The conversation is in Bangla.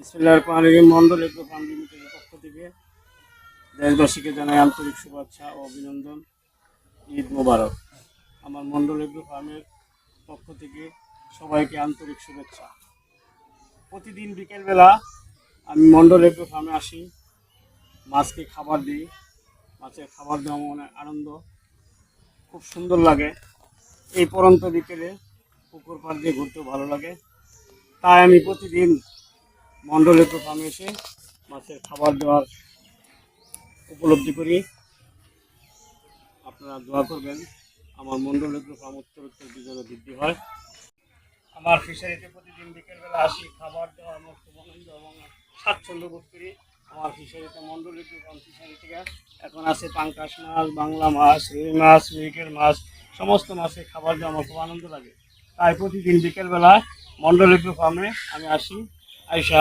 বিসমিল্লাহির রহমানির রহিম। মন্ডল এগ্রো ফার্ম লিমিটেডের পক্ষ থেকে দেশবাসীকে জানাই আন্তরিক শুভেচ্ছা ও অভিনন্দন। ঈদ মোবারক। আমার মন্ডল এগ্রো ফার্মের পক্ষ থেকে সবাইকে আন্তরিক শুভেচ্ছা। প্রতিদিন বিকেলবেলা আমি মন্ডল এগ্রো ফার্মে আসি, মাছকে খাবার দিই। মাছের খাবার দেওয়া আমার অনেক আনন্দ, খুব সুন্দর লাগে। এই পরন্ত বিকেলে পুকুর পাড় দিয়ে ঘুরতেও ভালো লাগে। তাই আমি প্রতিদিন মন্ডল এগ্রো ফার্মে এসে মাছের খাবার দেওয়ার উপলব্ধি করি। আপনারা দোয়া করবেন আমার মন্ডল এগ্রো ফার্ম উত্তর যেন বৃদ্ধি হয়। আমার ফিশারিতে প্রতিদিন বিকেলবেলা আসি, খাবার দেওয়া আমার খুব আনন্দ এবং স্বাচ্ছন্দ্য বোধ করি। আমার ফিশারিতে মন্ডল এগ্রো ফার্ম ফিশারি থেকে এখন আছে পাঙ্কাশ মাছ, বাংলা মাছ, রুই মাছ, মৃগেল মাছ, সমস্ত মাছের খাবার দেওয়া আমার খুব আনন্দ লাগে। তাই প্রতিদিন বিকেলবেলা মন্ডল এগ্রো ফার্মে আমি আসি। আইসা